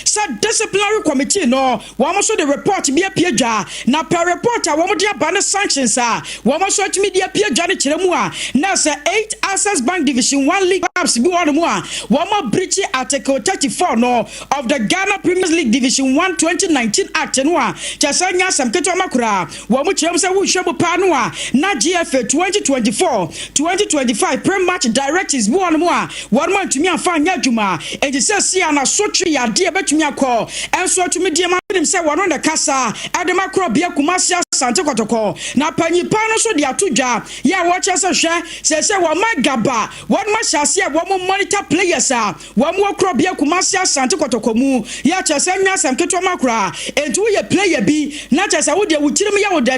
sa disciplinary committee no wo so the report bi apiadwa na per report a wo de aba sanctions a wo so atimi de apiadwa ne kire mu a na say 8 Access Bank Division 1 League clubs bi won mu a wo breach article 34 no of the Ghana Premier League Division 1 2019 Act no a chasanya samketo makura wo kire say wo hwemu pa no a na GFA 2024-2025 pre-match directives bi won mu a wo ma ntumi afa anya adwuma e say sia na sotwe ya de betumi akọ enso atumi de ma nim say wono de kasa adema kro bia kumasi asante kotoko na panyipa no so de atodwa ya wo chese hwe se wo magaba won ma hyase a wo monitor players a wo mo kro bia kumasi asante kotoko mu ya chese nya samketo makra enti wo ye player bi na chese wo de wutirim ya wo de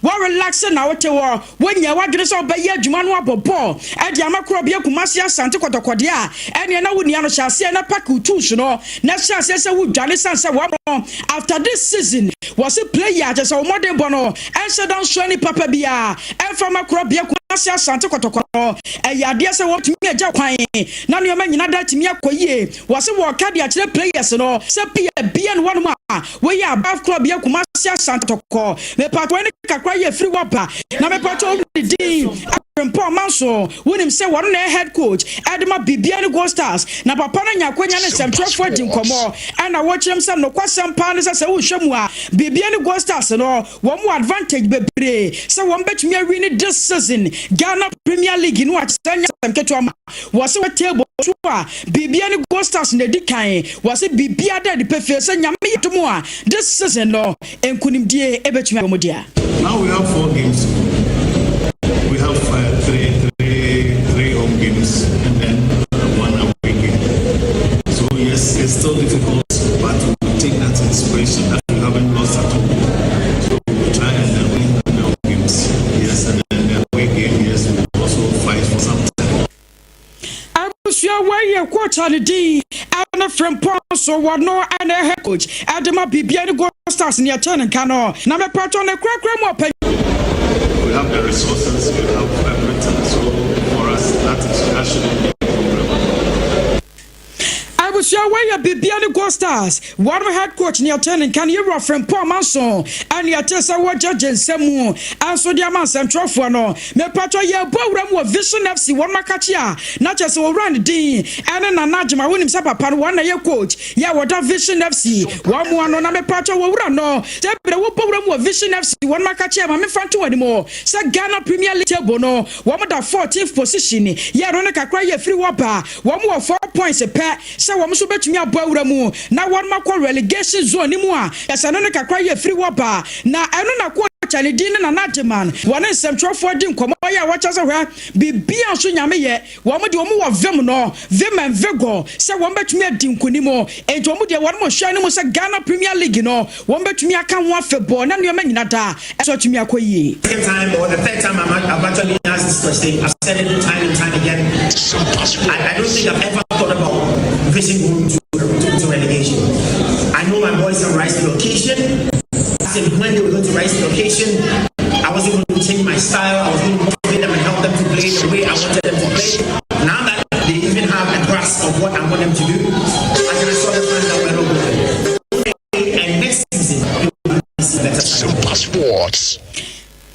wo relax na wo te wo nya wadwene so ba ya adwuma no abobo e de amakro bia kumasi asante kotoko de a ene na wo nia no hyase na pack tools no na hyase se wo dwane sanse wo after this season was a player just a modern bono and so don't show any papa bia and from a crop bia kumasi asante kotoko e yade se wo tumi agya kwan na no ma nyina da timi akoyie was wo ka de akire players no se bia no one ma we ya above club bia kumasi asante kotoko me pato ni kakra ye free wapa na me pato di Paul Manso wonim say one na head coach Adema Bibia ni Gold Stars na papa na nyakwanya ne Central Forward nkomo na wo kyerem say no kwasam pa ne say wo hwemu a Bibia ni Gold Stars no wo mo advantage bebre say wo betumi win this season Ghana Premier League no atanya samketo ama wo say table so a Bibia ni Gold Stars na dikan wo say Bibia da de pefe say nyame yetomo a this season no enkunimdie ebetumi amodia. Now we have 4 games. We have three home games and then 1 away game. So yes, it's still difficult, but we take that inspiration that we haven't lost at all. So we try and then win the home games. Yes, and then the away game, yes, we also fight for something. I was your way a quarter D and from Ponso what no and a head coach Adema Bibia Gold Stars near turning cano. Now me part on the crack open. We have the resources, we have everything, so for us that shouldn't be a problem. I was your way a Bibia Gold Stars. One head coach near turning can you rough from Paul Manson and your Tessa what judges Samu and so the man Central for no. Me patro ye bow Vision FC one Makachia, not just all run D and then Najma win himself upon one year coach. Ya what a Vision FC one on me patro will run no. Step the whoop Vision FC one Makachia, my front two anymore. Sa Ghana Premier League bono, one with the 14th position. Ya Ronica cry a free whopper, one more 4 points a pair. So I'm so bet me a bow now one more relegation zone anymore. Yes, I don't cry a free whopper. Now I don't know. Charlie Dean and Natiman, one is Central Forward in Comoya, watch us around, be beyond Sunyame, one would do more Vemono, Vim and Vego, say one bet me a Dinkunimo, and Tomudia, one more shining was a Ghana Premier League, one bet me a can one for born and your menata, and so to me a quay. Second time or the third time I've actually asked this question, I've said it time and time again. I don't think I've ever thought about visiting room to relegation. I know my boys can rise to the occasion. When they were going to rise to the occasion, I wasn't going to change my style. I was going to motivate them and help them to play the way I wanted them to play. Now that they even have a grasp of what I want them to do, I can assure the fans that we're not good. And next season, we will see better. Super Sports.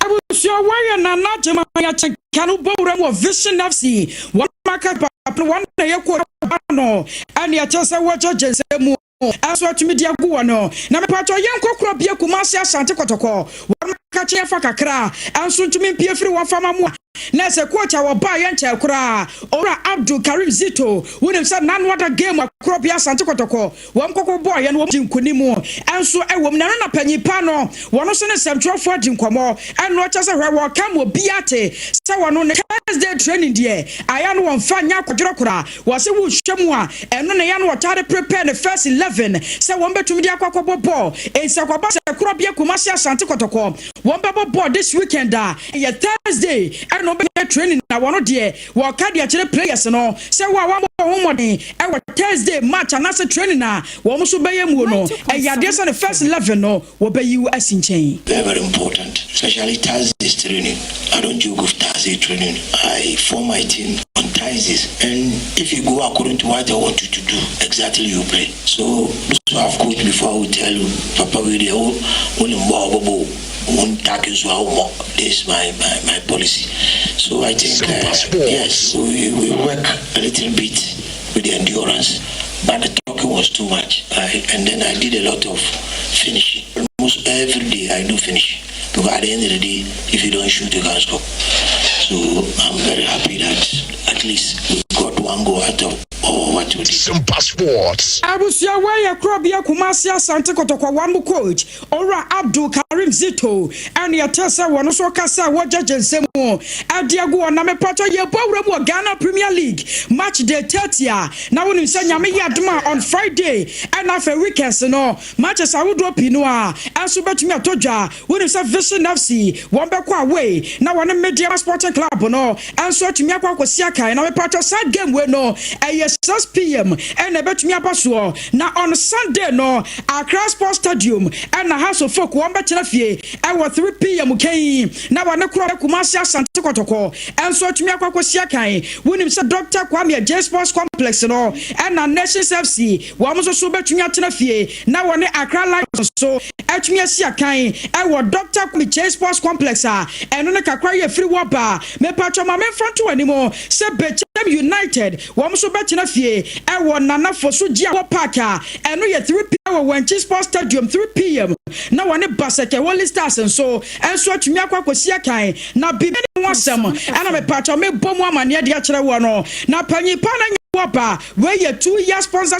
I was your way and not Jamaica Canu Bowram of Vision FC. One market, one day, and yet just a watch judges. As what media go no na me patro yen kokro bia kumasi asante kotoko wa ka che fa kakra anso ntumi pie firi wa fama mu na se coach a wo ba yen che kra ora Abdul Karim Zito wonim say nan wada game akro bia asante kotoko wo mkoko boy yen wo jinkunimu anso e wo na na panyipa no wono so ne Central Forward nkomo eno cha se hwe wo kam obi ate se wono ne Thursday training there aya no won fa nya kwadro kra wo se wo hwemu a eno ne ya no tare prepare the first 11 se won betumi dia kwakobo ball e se kwaba se kro bia kumasi asante kotoko won bebo ball this weekend ye Thursday no be training na wono de wo ka de akire players no se wa mo homodin e wo Thursday match and as training na wo mo so beye mu no e yade se the first 11 no wo be you asinchen. Very important, especially Thursday training. I don't joke with Thursday training. I form my team on time exercises, and if you go according to what I want you to do, exactly you play. So I've coached before. I will tell you, Papa, this is my policy. So I think yes, we work a little bit with the endurance, but the talking was too much. And then I did a lot of finishing. Almost every day I do finish, because at the end of the day, if you don't shoot, you can't score. So I'm very happy that at least we got one goal out of what we did. SOMPA Sports. Abusia waya krobia kumasi asante kotokwa wambu coach Ora Abdul Karim Zito and yatasa wano so kasa waja jensemu ADEA AKYE na mepato ye bawura mu Ghana Premier League match day 30 na wonu nsa nyame yadma on Friday and after weekends no matches awudo pinu a enso betumi atodwa wonu nsa Vision FC wombekwa away na wone Media Sporting Club no enso atumi akwakosia kai na mepato sad game we no 6 p.m. and betumi apaso na on Sunday no Accra Sports Stadium and na House of Folk won betena fie e 3 p.m. kai na wane kura Kumasi Asante Kotoko enso atumi akwakosia kai wonim se Dr. KWAME J Sports Complex no and na Nations FC wo so betumi atena fie na wane Accra Lions so atumi asia kai e Dr. KWAME J Sports Complex eno ne kakra ye free waba me patcho ma memfront animo se Bechem United wo so betena fie e Nana Fosu Gia Park eno ye 3 p.m. Wenchi Sports Stadium 3 p.m. na wane Baseke Wally Stars enso atumi akwakosia kai na bibi wasem ana me patcho me bomu amane de akere wo no na panyipa na waba we ye 2 year sponsorship